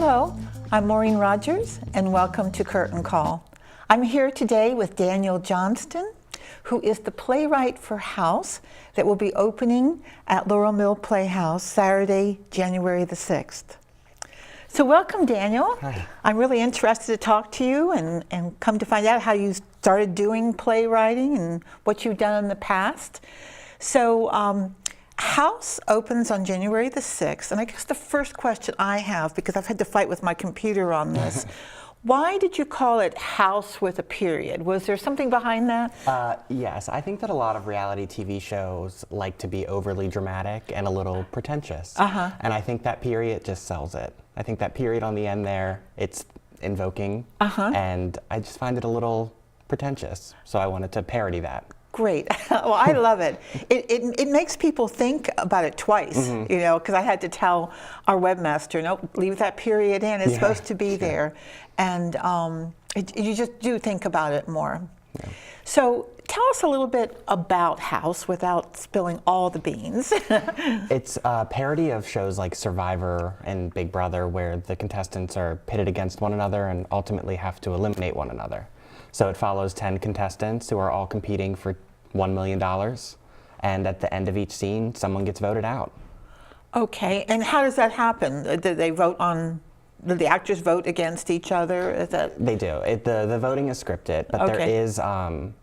Hello, I'm Maureen Rogers, and welcome to Curtain Call. I'm here today with Daniel Johnston, who is the playwright for House that will be opening at Laurel Mill Playhouse Saturday, January the 6th. So welcome, Daniel. Hi. I'm really interested to talk to you and come to find out how you started doing playwriting and what you've done in the past. So House opens on January the 6th, and I guess the first question I have, because I've had to fight with my computer on this, why did you call it House with a period? Was there something behind that? Yes, I think that a lot of reality TV shows like to be overly dramatic and a little pretentious. And I think that period just sells it. I think that period on the end there, it's invoking, and I just find it a little pretentious. So I wanted to parody that. Great. Well, I love it. It makes people think about it twice, you know, because I had to tell our webmaster, nope, leave that period in. It's supposed to be there. And you just do think about it more. Yeah. So tell us a little bit about House without spilling all the beans. It's a parody of shows like Survivor and Big Brother, where the contestants are pitted against one another and ultimately have to eliminate one another. So it follows 10 contestants who are all competing for $1 million. And at the end of each scene, someone gets voted out. Okay, and how does that happen? Do they vote on, do the actors vote against each other? Is that... They do. The voting is scripted, but there is,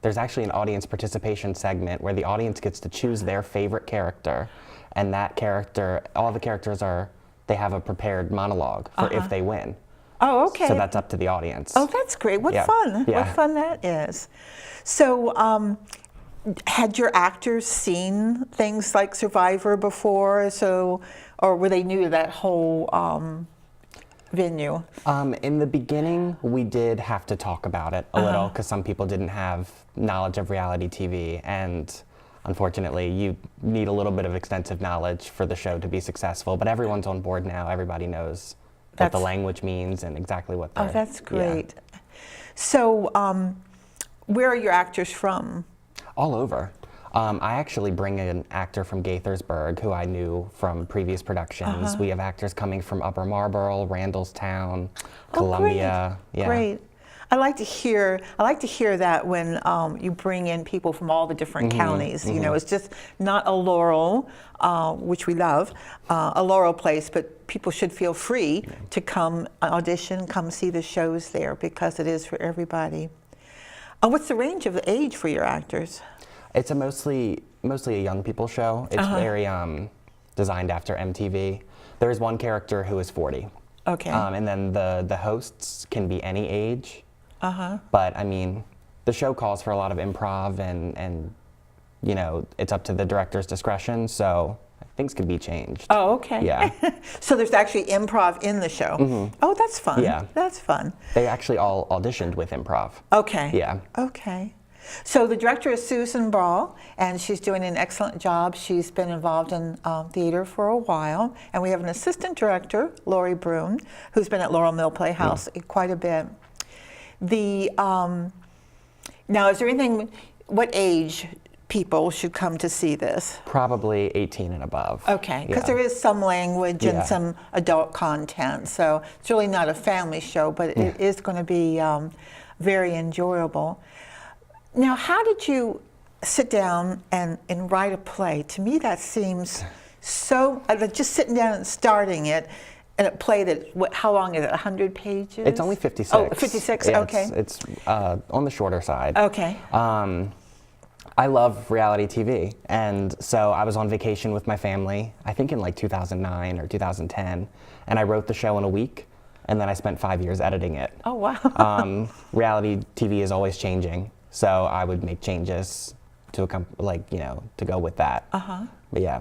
there's actually an audience participation segment where the audience gets to choose their favorite character. And that character, all the characters are, they have a prepared monologue for if they win. Oh, okay. So that's up to the audience. Oh, that's great. What fun. Yeah. What fun that is. So had your actors seen things like Survivor before? So, or were they new to that whole venue? In the beginning, we did have to talk about it a little because some people didn't have knowledge of reality TV. And unfortunately, you need a little bit of extensive knowledge for the show to be successful. But everyone's on board now. Everybody knows what the language means and exactly what they're... Oh, that's great. Yeah. So where are your actors from? All over. I actually bring an actor from Gaithersburg who I knew from previous productions. We have actors coming from Upper Marlboro, Randallstown, Columbia. Great. Yeah. Great. I like to hear that when you bring in people from all the different counties. You know, it's just not a Laurel, which we love, a Laurel place, but people should feel free to come audition, come see the shows there because it is for everybody. What's the range of the age for your actors? It's mostly a young people show. It's very designed after MTV. There's one character who is 40. Okay. And then the hosts can be any age. But I mean, the show calls for a lot of improv and you know, it's up to the director's discretion, so things can be changed. Oh, okay. Yeah. So there's actually improv in the show. Oh, that's fun. Yeah. That's fun. They actually all auditioned with improv. Okay. Yeah. Okay. So the director is Susan Ball, and she's doing an excellent job. She's been involved in theater for a while, and we have an assistant director, Lori Brune, who's been at Laurel Mill Playhouse quite a bit. Now, is there anything, what age people should come to see this? Probably 18 and above. Okay, because there is some language and some adult content, so it's really not a family show, but it is going to be very enjoyable. Now, how did you sit down and write a play? To me, that seems so, just sitting down and starting it, and a play that, how long is it, 100 pages? It's only 56. Oh, 56, yeah, okay. It's on the shorter side. Okay. I love reality TV, and so I was on vacation with my family, I think in like 2009 or 2010, and I wrote the show in a week, and then I spent 5 years editing it. Oh, wow. Reality TV is always changing, so I would make changes to to go with that. But yeah.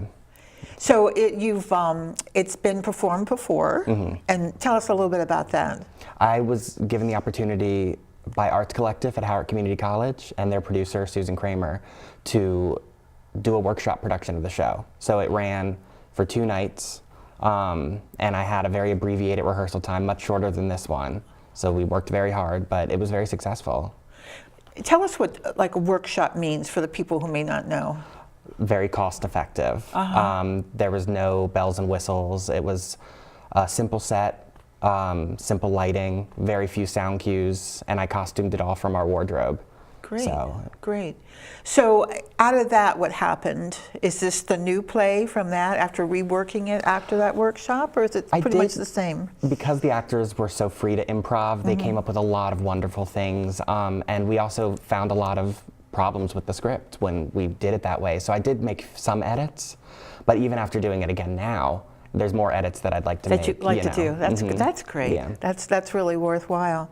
So it's been performed before, and tell us a little bit about that. I was given the opportunity by Arts Collective at Howard Community College and their producer, Susan Kramer, to do a workshop production of the show. So it ran for 2 nights, and I had a very abbreviated rehearsal time, much shorter than this one. So we worked very hard, but it was very successful. Tell us what like a workshop means for the people who may not know. Very cost effective. There was no bells and whistles. It was a simple set, simple lighting, very few sound cues, and I costumed it all from our wardrobe. Great, so, great. So out of that, what happened? Is this the new play from that after reworking it after that workshop, or is it pretty much the same? Because the actors were so free to improv, they came up with a lot of wonderful things, and we also found a lot of problems with the script when we did it that way. So I did make some edits, but even after doing it again now, there's more edits that I'd like to make. That you'd like to do. That's great. Yeah. That's really worthwhile.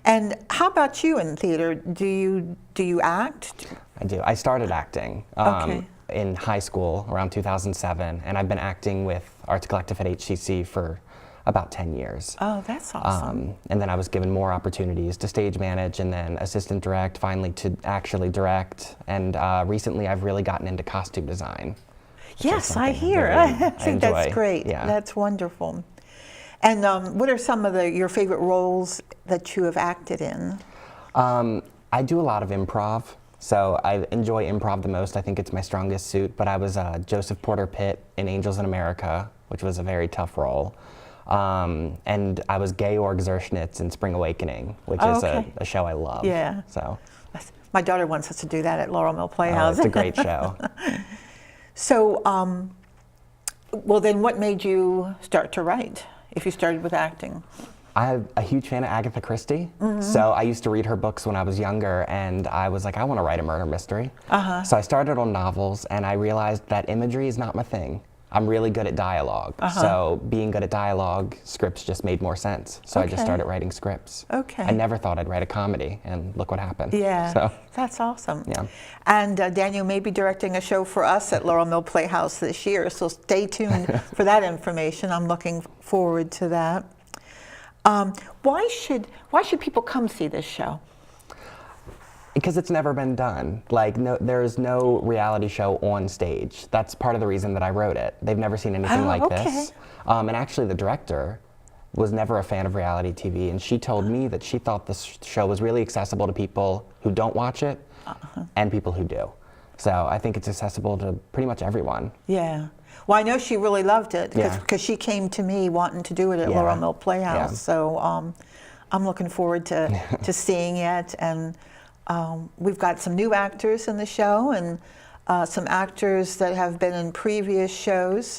And how about you in theater? Do you act? I do. I started acting in high school around 2007, and I've been acting with Arts Collective at HCC for about 10 years. Oh, that's awesome. And then I was given more opportunities to stage manage and then assistant direct, finally to actually direct. And recently I've really gotten into costume design. Yes, I hear. I think that's great. Yeah. That's wonderful. And what are some of your favorite roles that you have acted in? I do a lot of improv. So I enjoy improv the most. I think it's my strongest suit. But I was Joseph Porter Pitt in Angels in America, which was a very tough role. And I was Georg Zerschnitz in Spring Awakening, which is a show I love. Yeah. So my daughter wants us to do that at Laurel Mill Playhouse. It's a great show. So, well, then what made you start to write if you started with acting? I'm a huge fan of Agatha Christie, so I used to read her books when I was younger, and I was like, I want to write a murder mystery. So I started on novels, and I realized that imagery is not my thing. I'm really good at dialogue, so being good at dialogue, scripts just made more sense. So I just started writing scripts. I never thought I'd write a comedy, and look what happened. Yeah, so, that's awesome. Yeah. And Daniel may be directing a show for us at Laurel Mill Playhouse this year, so stay tuned for that information. I'm looking forward to that. Why should people come see this show? Because it's never been done. Like, there's no reality show on stage. That's part of the reason that I wrote it. They've never seen anything like this. And actually the director was never a fan of reality TV, and she told me that she thought this show was really accessible to people who don't watch it and people who do. So I think it's accessible to pretty much everyone. Yeah. Well, I know she really loved it because she came to me wanting to do it at Laurel Mill Playhouse. Yeah. So I'm looking forward to seeing it. And we've got some new actors in the show and some actors that have been in previous shows.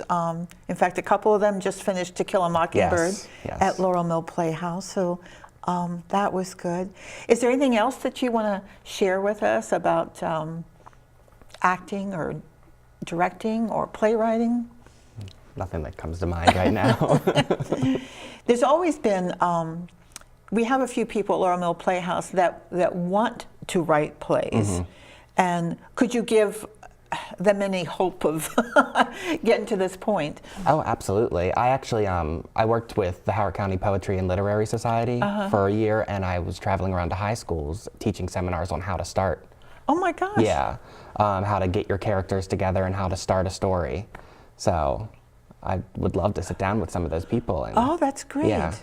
In fact, a couple of them just finished To Kill a Mockingbird at Laurel Mill Playhouse. So that was good. Is there anything else that you want to share with us about acting or directing or playwriting? Nothing that comes to mind right now. There's always been, we have a few people at Laurel Mill Playhouse that want to write plays. And could you give them any hope of getting to this point? Oh, absolutely. I actually, I worked with the Howard County Poetry and Literary Society for a year, and I was traveling around to high schools teaching seminars on how to start. Oh my gosh. Yeah, how to get your characters together and how to start a story. So I would love to sit down with some of those people. And, oh, that's great. Yeah.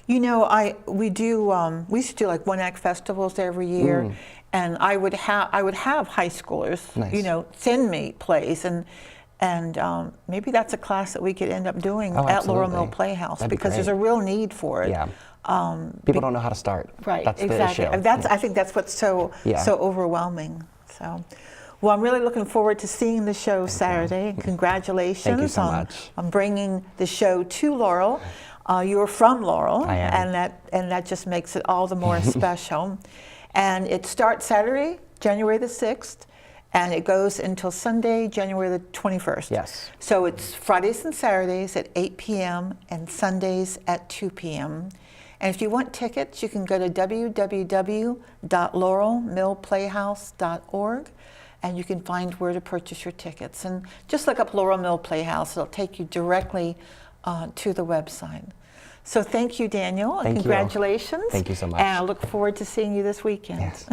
You know, we used to do like one-act festivals every year, and I would have high schoolers, you know, send me plays, and maybe that's a class that we could end up doing at Laurel Mill Playhouse. That'd because there's a real need for it. Yeah. People don't know how to start. Right. That's exactly. the issue. I think that's what's so overwhelming. So, well, I'm really looking forward to seeing the show Saturday. Congratulations. Thank you so much. on bringing the show to Laurel. You're from Laurel, I am. and that just makes it all the more special. And it starts Saturday, January the 6th, and it goes until Sunday, January the 21st. Yes. So it's Fridays and Saturdays at 8 p.m. and Sundays at 2 p.m. And if you want tickets, you can go to www.laurelmillplayhouse.org, and you can find where to purchase your tickets. And just look up Laurel Mill Playhouse. It'll take you directly to the website. So thank you, Daniel. Thank you. Congratulations. Thank you so much. And I look forward to seeing you this weekend. Yes.